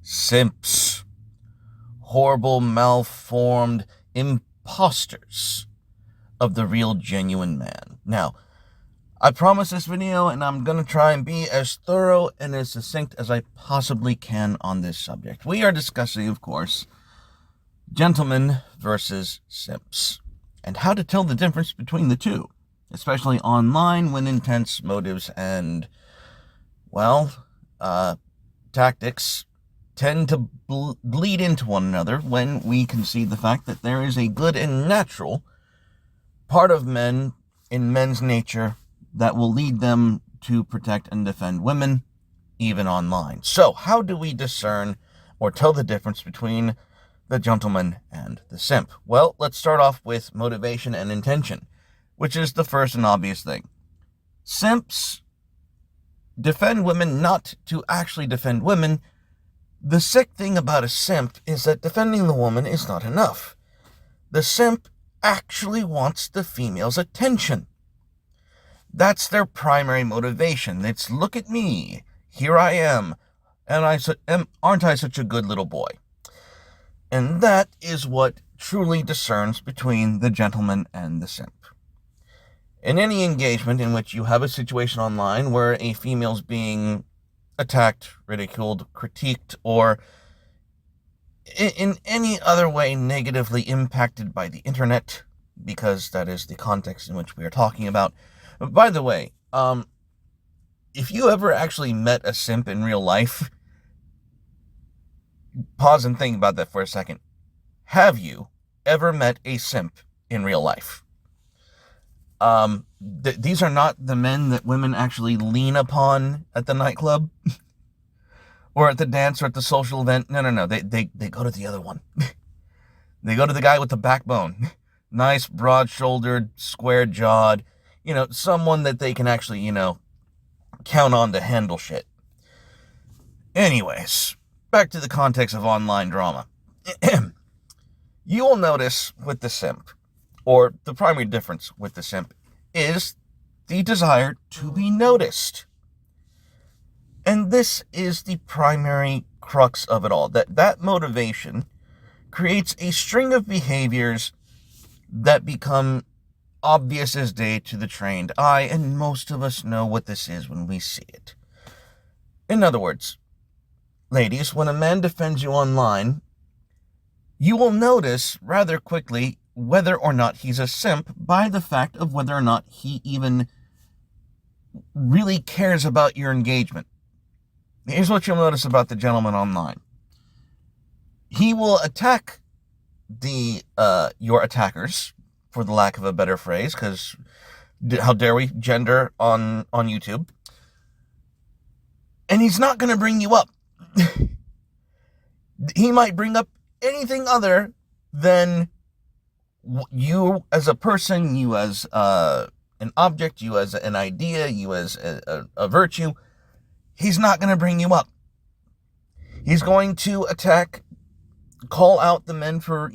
Simps. Horrible, malformed imposters of the real, genuine man. Now, I promise this video, and I'm going to try and be as thorough and as succinct as I possibly can on this subject. We are discussing, of course, gentlemen versus simps, and how to tell the difference between the two, especially online when intense motives and, tactics tend to bleed into one another when we concede the fact that there is a good and natural part of men in men's nature that will lead them to protect and defend women, even online. So, how do we discern or tell the difference between the gentleman and the simp? Well, let's start off with motivation and intention, which is the first and obvious thing. Simps defend women not to actually defend women. The sick thing about a simp is that defending the woman is not enough. The simp actually wants the female's attention. That's their primary motivation. It's, look at me, here I am, and aren't I such a good little boy? And that is what truly discerns between the gentleman and the simp. In any engagement in which you have a situation online where a female's being attacked, ridiculed, critiqued, or in any other way negatively impacted by the internet, because that is the context in which we are talking about. By the way, if you ever actually met a simp in real life, pause and think about that for a second. Have you ever met a simp in real life? These are not the men that women actually lean upon at the nightclub or at the dance or at the social event. No. They go to the other one. They go to the guy with the backbone. Nice, broad-shouldered, square-jawed, someone that they can actually, count on to handle shit. Anyways, back to the context of online drama. You will notice with the simp, or the primary difference with the simp, is the desire to be noticed. And this is the primary crux of it all. That motivation creates a string of behaviors that become obvious as day to the trained eye, and most of us know what this is when we see it. In other words, ladies, when a man defends you online, you will notice rather quickly whether or not he's a simp by the fact of whether or not he even really cares about your engagement. Here's what you'll notice about the gentleman online. He will attack your attackers, for the lack of a better phrase, because how dare we gender on YouTube? And he's not going to bring you up. He might bring up anything other than you as a person, you as an object, you as an idea, you as a virtue. He's not going to bring you up. He's going to attack, call out the men for,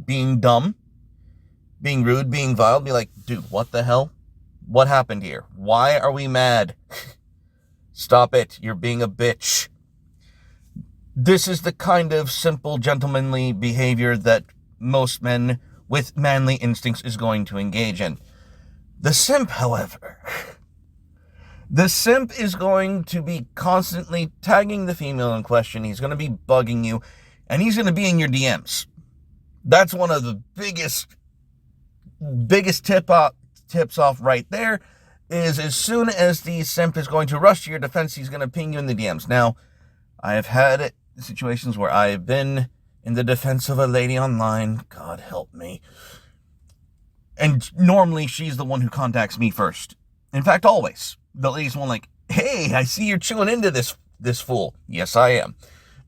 being dumb, being rude, being vile, be like, dude, what the hell? What happened here? Why are we mad? Stop it. You're being a bitch. This is the kind of simple, gentlemanly behavior that most men with manly instincts is going to engage in. The simp, however, the simp is going to be constantly tagging the female in question. He's going to be bugging you, and he's going to be in your DMs. That's one of the biggest tips off right there, is as soon as the simp is going to rush to your defense, he's going to ping you in the DMs. Now, I have had situations where I have been in the defense of a lady online. God help me. And normally she's the one who contacts me first. In fact, always. The lady's one like, hey, I see you're chewing into this fool. Yes, I am.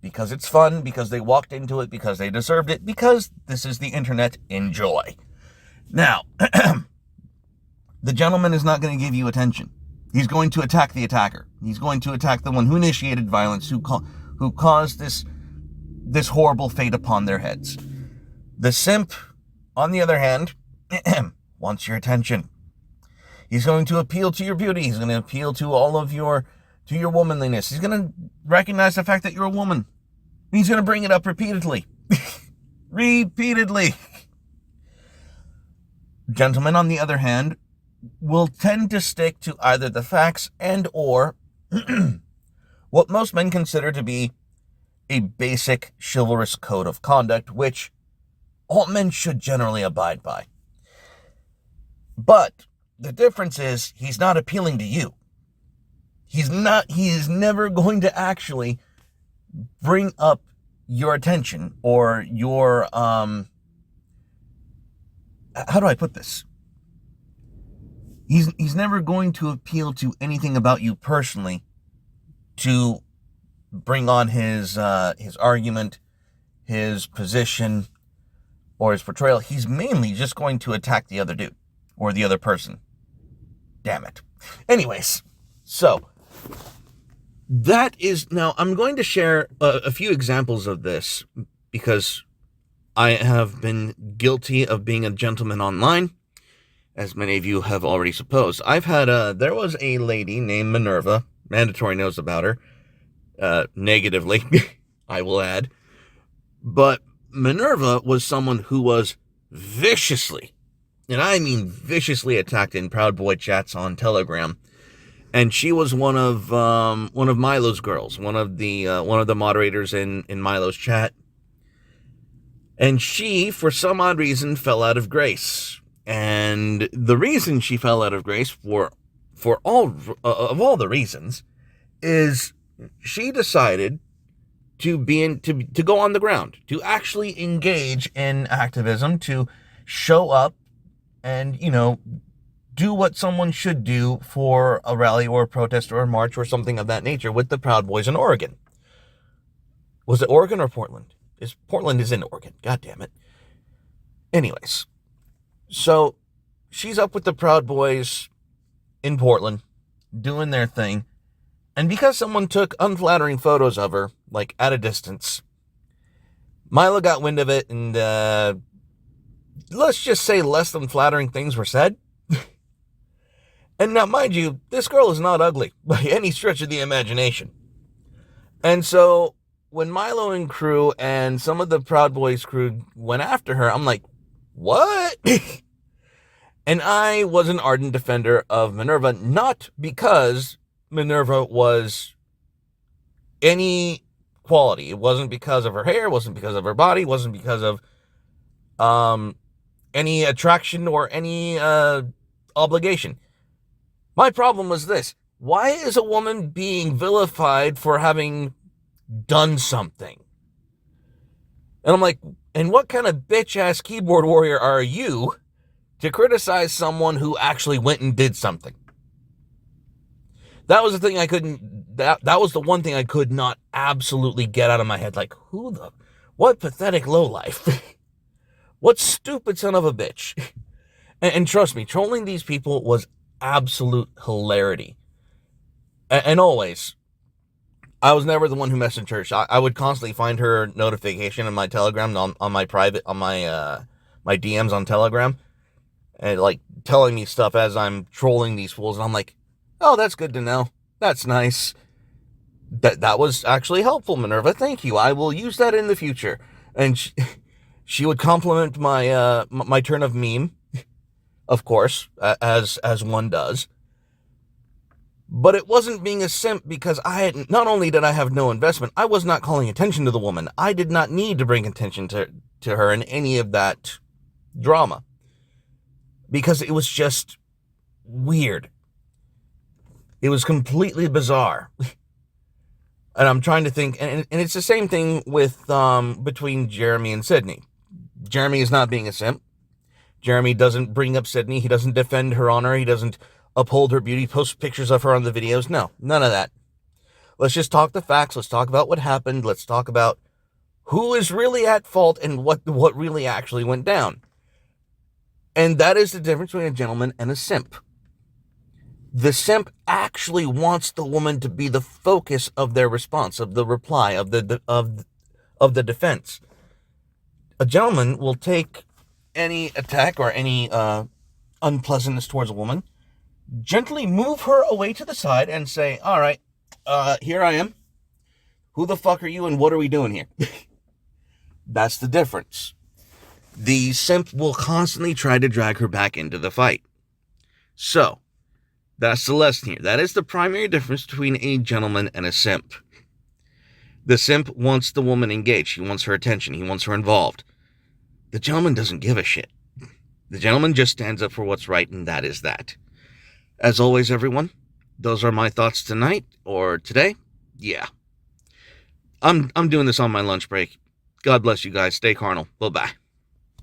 Because it's fun, because they walked into it, because they deserved it, because this is the internet. Enjoy. Now, the gentleman is not going to give you attention. He's going to attack the attacker. He's going to attack the one who initiated violence, who caused this horrible fate upon their heads. The simp, on the other hand, wants your attention. He's going to appeal to your beauty. He's going to appeal to all of your womanliness. He's going to recognize the fact that you're a woman. He's going to bring it up repeatedly. Repeatedly. Gentlemen, on the other hand, will tend to stick to either the facts and or what most men consider to be a basic chivalrous code of conduct, which all men should generally abide by. But the difference is he's not appealing to you. He is never going to actually bring up your attention or your, how do I put this? He's never going to appeal to anything about you personally to bring on his argument, his position, or his portrayal. He's mainly just going to attack the other dude or the other person. Damn it. Anyways, so that is, now I'm going to share a few examples of this because I have been guilty of being a gentleman online, as many of you have already supposed. There was a lady named Minerva, Mandatory knows about her, negatively, I will add, but Minerva was someone who was viciously, and I mean viciously, attacked in Proud Boy chats on Telegram. And she was one of Milo's girls, one of the moderators in Milo's chat. And she, for some odd reason, fell out of grace. And the reason she fell out of grace, for all the reasons, is she decided to go on the ground, to actually engage in activism, to show up and, do what someone should do for a rally or a protest or a march or something of that nature with the Proud Boys in Oregon. Was it Oregon or Portland? Portland is in Oregon. God damn it. Anyways, so she's up with the Proud Boys in Portland doing their thing. And because someone took unflattering photos of her, like at a distance, Milo got wind of it and let's just say less than flattering things were said. And now, mind you, this girl is not ugly by any stretch of the imagination. And so when Milo and crew and some of the Proud Boys crew went after her, I'm like, what? And I was an ardent defender of Minerva, not because Minerva was any quality. It wasn't because of her hair, it wasn't because of her body, it wasn't because of any attraction or any obligation. My problem was this. Why is a woman being vilified for having done something? And I'm like, and what kind of bitch-ass keyboard warrior are you to criticize someone who actually went and did something? That was the thing that was the one thing I could not absolutely get out of my head. Like, what pathetic lowlife? What stupid son of a bitch? And trust me, trolling these people was absolute hilarity. And always, I was never the one who messaged her. I would constantly find her notification in my Telegram, on my private, on my DMs on Telegram, and like telling me stuff as I'm trolling these fools. And I'm like, oh, that's good to know. That's nice. That was actually helpful, Minerva. Thank you. I will use that in the future. And she would compliment my turn of meme, of course, as one does. But it wasn't being a simp because not only did I have no investment, I was not calling attention to the woman. I did not need to bring attention to her in any of that drama. Because it was just weird. It was completely bizarre. And I'm trying to think, and it's the same thing with between Jeremy and Sydney. Jeremy is not being a simp. Jeremy doesn't bring up Sydney. He doesn't defend her honor. He doesn't uphold her beauty, post pictures of her on the videos. No, none of that. Let's just talk the facts. Let's talk about what happened. Let's talk about who is really at fault and what really actually went down. And that is the difference between a gentleman and a simp. The simp actually wants the woman to be the focus of their response, of the reply, of the defense. A gentleman will take any attack or any unpleasantness towards a woman, gently move her away to the side and say, all right, here I am. Who the fuck are you and what are we doing here? That's the difference. The simp will constantly try to drag her back into the fight. So, that's the lesson here. That is the primary difference between a gentleman and a simp. The simp wants the woman engaged. He wants her attention. He wants her involved. The gentleman doesn't give a shit. The gentleman just stands up for what's right, and that is that. As always, everyone, those are my thoughts tonight, or today. Yeah. I'm doing this on my lunch break. God bless you guys. Stay carnal. Bye-bye.